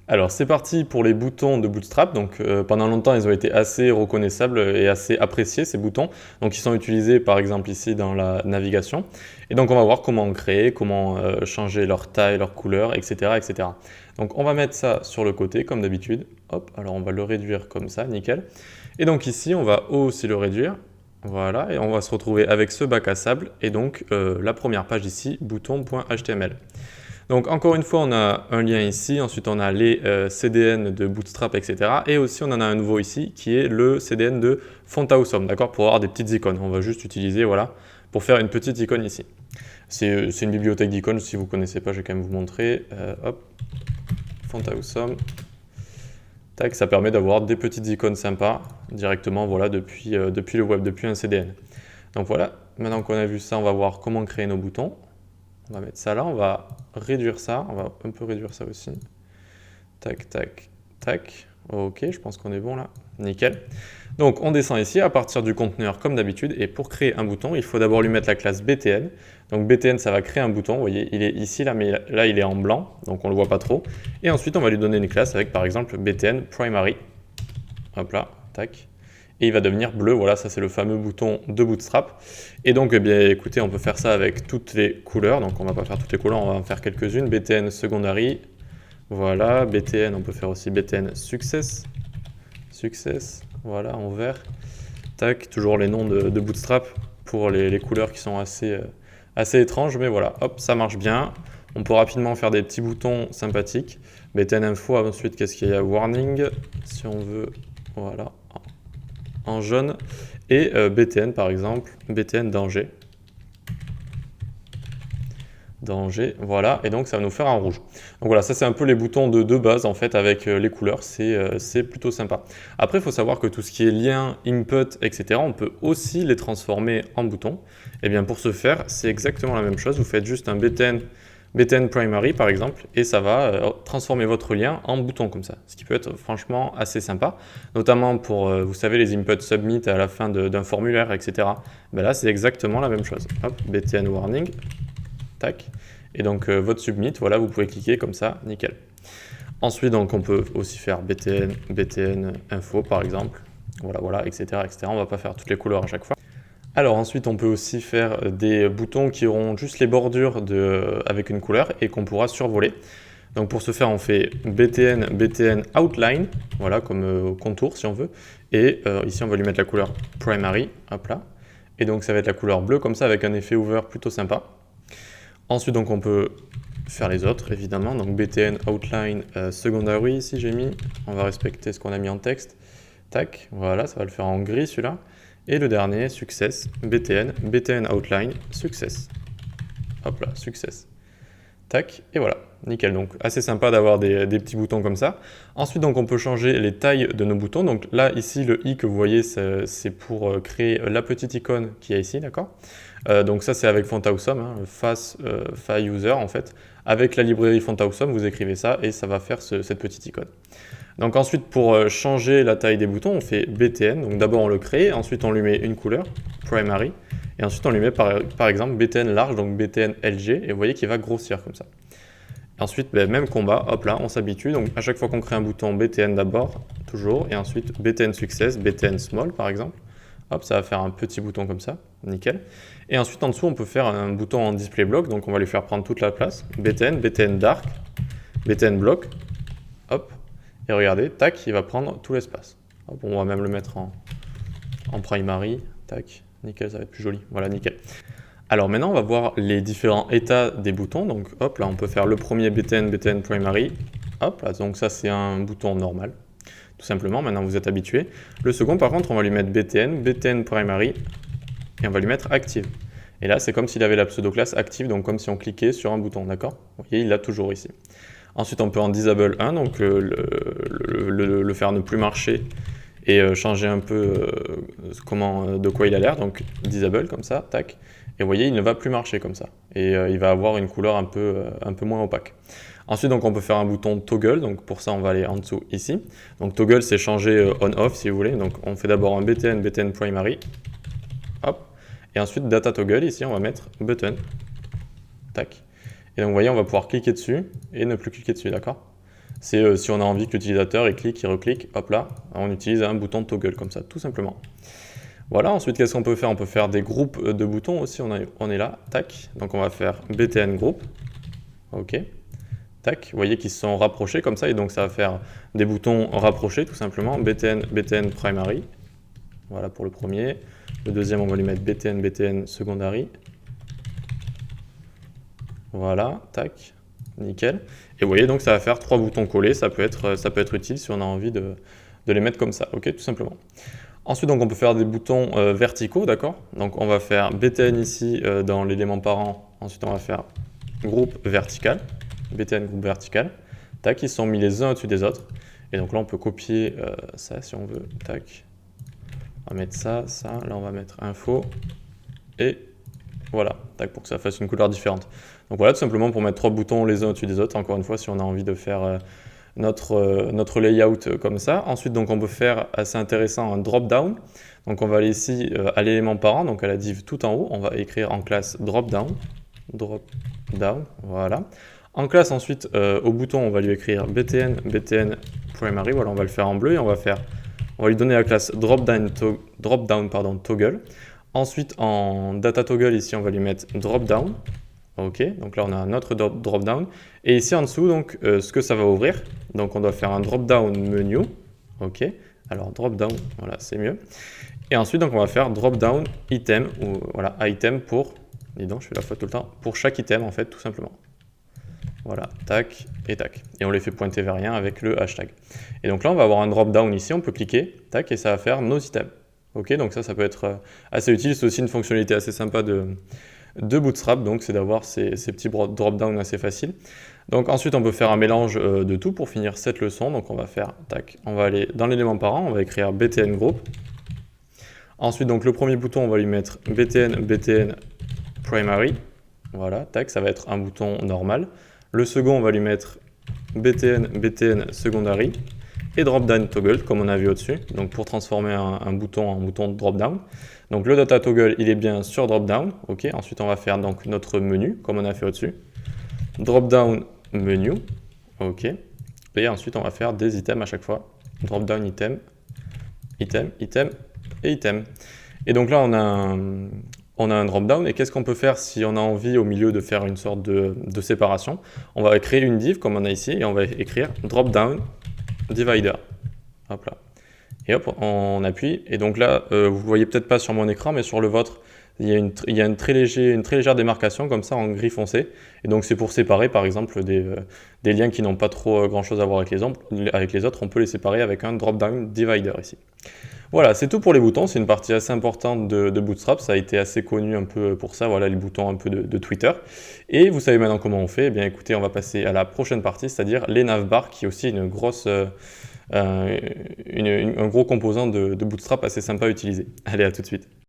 Alors c'est parti pour les boutons de Bootstrap. Donc pendant longtemps ils ont été assez reconnaissables et assez appréciés ces boutons. Donc ils sont utilisés par exemple ici dans la navigation. Et donc on va voir comment créer, comment changer leur taille, leur couleur, etc., etc. Donc on va mettre ça sur le côté comme d'habitude. Hop, alors on va le réduire comme ça, nickel. Et donc ici on va aussi le réduire. Voilà, et on va se retrouver avec ce bac à sable et donc la première page ici, bouton.html. Donc encore une fois, on a un lien ici, ensuite on a les CDN de Bootstrap, etc. Et aussi on en a un nouveau ici qui est le CDN de Fontawesome, d'accord, pour avoir des petites icônes. On va juste utiliser, voilà, pour faire une petite icône ici. C'est une bibliothèque d'icônes, si vous ne connaissez pas, je vais quand même vous montrer. Hop, Fontawesome. Tac, ça permet d'avoir des petites icônes sympas directement, voilà, depuis le web, depuis un CDN. Donc voilà, maintenant qu'on a vu ça, on va voir comment créer nos boutons. On va mettre ça là, on va réduire ça, on va un peu réduire ça aussi. Tac, tac, tac. Ok, je pense qu'on est bon là. Nickel. Donc on descend ici à partir du conteneur comme d'habitude. Et pour créer un bouton, il faut d'abord lui mettre la classe BTN. Donc BTN, ça va créer un bouton. Vous voyez, il est ici là, mais là il est en blanc, donc on ne le voit pas trop. Et ensuite, on va lui donner une classe avec par exemple BTN Primary. Hop là, tac. Et il va devenir bleu, voilà, ça c'est le fameux bouton de Bootstrap. Et donc, eh bien, écoutez, on peut faire ça avec toutes les couleurs, donc on va pas faire toutes les couleurs, on va en faire quelques-unes. BTN Secondary, voilà, BTN, on peut faire aussi BTN Success, voilà, en vert. Tac, toujours les noms de Bootstrap pour les couleurs qui sont assez étranges, mais voilà, hop, ça marche bien. On peut rapidement faire des petits boutons sympathiques. BTN Info, ensuite, qu'est-ce qu'il y a? Warning, si on veut, voilà, en jaune, et BTN par exemple, BTN danger. Danger, voilà, et donc ça va nous faire un rouge. Donc voilà, ça c'est un peu les boutons de base en fait avec les couleurs, c'est plutôt sympa. Après, il faut savoir que tout ce qui est lien, input, etc., on peut aussi les transformer en boutons. Et bien pour ce faire, c'est exactement la même chose, vous faites juste un BTN Primary par exemple, et ça va transformer votre lien en bouton comme ça, ce qui peut être franchement assez sympa, notamment pour, vous savez, les input submit à la fin d'un formulaire, etc. Ben là, c'est exactement la même chose. Hop, BTN Warning, tac, et donc votre submit, voilà, vous pouvez cliquer comme ça, nickel. Ensuite, donc, on peut aussi faire BTN Info par exemple, voilà, etc., etc. On ne va pas faire toutes les couleurs à chaque fois. Alors ensuite, on peut aussi faire des boutons qui auront juste les bordures avec une couleur et qu'on pourra survoler. Donc pour ce faire, on fait BTN Outline, voilà, comme contour si on veut. Et ici, on va lui mettre la couleur Primary, hop là. Et donc ça va être la couleur bleue comme ça avec un effet over plutôt sympa. Ensuite, donc on peut faire les autres évidemment. Donc BTN Outline Secondary ici j'ai mis. On va respecter ce qu'on a mis en texte. Tac, voilà, ça va le faire en gris celui-là. Et le dernier, Success, BTN Outline, Success. Hop là, Success. Tac, et voilà, nickel. Donc assez sympa d'avoir des petits boutons comme ça. Ensuite, donc on peut changer les tailles de nos boutons. Donc là, ici, le i que vous voyez, c'est pour créer la petite icône qu'il y a ici, d'accord? Donc ça, c'est avec Fontawesome, hein, File User en fait. Avec la librairie Fontawesome, vous écrivez ça et ça va faire cette petite icône. Donc ensuite, pour changer la taille des boutons, on fait BTN. Donc d'abord, on le crée, ensuite on lui met une couleur, Primary, et ensuite on lui met par exemple BTN large, donc BTN LG, et vous voyez qu'il va grossir comme ça. Ensuite, même combat, hop là, on s'habitue. Donc à chaque fois qu'on crée un bouton, BTN d'abord, toujours, et ensuite BTN Success, BTN Small par exemple. Hop, ça va faire un petit bouton comme ça, nickel. Et ensuite, en dessous, on peut faire un bouton en display block, donc on va lui faire prendre toute la place. BTN Dark, BTN Block, hop. Et regardez, tac, il va prendre tout l'espace. On va même le mettre en primary, tac, nickel, ça va être plus joli. Voilà, nickel. Alors maintenant, on va voir les différents états des boutons. Donc hop, là, on peut faire le premier BTN primary. Hop, là, donc ça, c'est un bouton normal, tout simplement. Maintenant, vous êtes habitué. Le second, par contre, on va lui mettre BTN primary, et on va lui mettre active. Et là, c'est comme s'il avait la pseudo-classe active, donc comme si on cliquait sur un bouton, d'accord? Vous voyez, il l'a toujours ici. Ensuite, on peut en disable 1, donc le faire ne plus marcher et changer un peu de quoi il a l'air. Donc disable comme ça, tac. Et vous voyez, il ne va plus marcher comme ça. Et il va avoir une couleur un peu moins opaque. Ensuite, donc, on peut faire un bouton toggle. Donc pour ça, on va aller en dessous ici. Donc toggle, c'est changer on-off si vous voulez. Donc on fait d'abord un BTN primary. Hop. Et ensuite, data toggle, ici, on va mettre button. Tac. Et donc, vous voyez, on va pouvoir cliquer dessus et ne plus cliquer dessus, d'accord? C'est si on a envie que l'utilisateur il clique, il reclique, hop là, on utilise un bouton toggle comme ça, tout simplement. Voilà, ensuite qu'est-ce qu'on peut faire? On peut faire des groupes de boutons aussi, on est là, tac. Donc on va faire btn group, ok, tac. Vous voyez qu'ils se sont rapprochés comme ça, et donc ça va faire des boutons rapprochés tout simplement, btn primary, voilà pour le premier. Le deuxième, on va lui mettre btn secondary. Voilà, tac, nickel. Et vous voyez donc ça va faire 3 boutons collés, ça peut être utile si on a envie de les mettre comme ça, ok, tout simplement. Ensuite, donc, on peut faire des boutons verticaux, d'accord? Donc, on va faire btn ici dans l'élément parent. Ensuite, on va faire groupe vertical, btn groupe vertical. Tac, ils sont mis les uns au-dessus des autres. Et donc là, on peut copier ça si on veut. Tac. On va mettre ça, ça. Là, on va mettre info. Et voilà, tac, pour que ça fasse une couleur différente. Donc voilà, tout simplement pour mettre 3 boutons les uns au-dessus des autres. Encore une fois, si on a envie de faire notre layout comme ça. Ensuite, donc, on peut faire, assez intéressant, un drop-down. Donc, on va aller ici à l'élément parent, donc à la div tout en haut. On va écrire en classe drop-down. Drop-down, voilà. En classe, ensuite, au bouton, on va lui écrire btn primary. Voilà, on va le faire en bleu et on va lui donner la classe drop-down toggle. Ensuite, en data toggle, ici, on va lui mettre drop-down. Ok, donc là on a notre drop-down. Et ici en dessous, donc, ce que ça va ouvrir, donc on doit faire un drop-down menu. Ok, alors drop-down, voilà, c'est mieux. Et ensuite, donc, on va faire drop-down item, ou voilà, item pour, dis donc, je fais la faute tout le temps, pour chaque item en fait, tout simplement. Voilà, tac et tac. Et on les fait pointer vers rien avec le hashtag. Et donc là, on va avoir un drop-down ici, on peut cliquer, tac, et ça va faire nos items. Ok, donc ça peut être assez utile. C'est aussi une fonctionnalité assez sympa de Bootstrap, donc c'est d'avoir ces petits drop-down assez faciles. Donc ensuite, on peut faire un mélange de tout pour finir cette leçon. Donc on va faire, tac, on va aller dans l'élément parent, on va écrire btn group. Ensuite, donc le premier bouton, on va lui mettre btn primary. Voilà, tac, ça va être un bouton normal. Le second, on va lui mettre btn secondary. Et drop-down toggle, comme on a vu au-dessus, donc pour transformer un bouton en bouton drop-down. Donc le data toggle, il est bien sur drop-down, ok. Ensuite, on va faire donc notre menu, comme on a fait au-dessus. Drop-down menu, ok. Et ensuite, on va faire des items à chaque fois. Drop-down item, item, item et item. Et donc là, on a un drop-down. Et qu'est-ce qu'on peut faire si on a envie au milieu de faire une sorte de séparation? On va créer une div, comme on a ici, et on va écrire drop-down divider, hop là, et hop, on appuie, et donc là, vous voyez peut-être pas sur mon écran, mais sur le vôtre, il y a une très légère démarcation, comme ça, en gris foncé, et donc c'est pour séparer, par exemple, des liens qui n'ont pas trop grand-chose à voir avec les autres, on peut les séparer avec un drop-down divider ici. Voilà, c'est tout pour les boutons, c'est une partie assez importante de Bootstrap, ça a été assez connu un peu pour ça, voilà les boutons un peu de Twitter. Et vous savez maintenant comment on fait, eh bien écoutez, on va passer à la prochaine partie, c'est-à-dire les navbars, qui est aussi une grosse, un gros composant de Bootstrap assez sympa à utiliser. Allez, à tout de suite.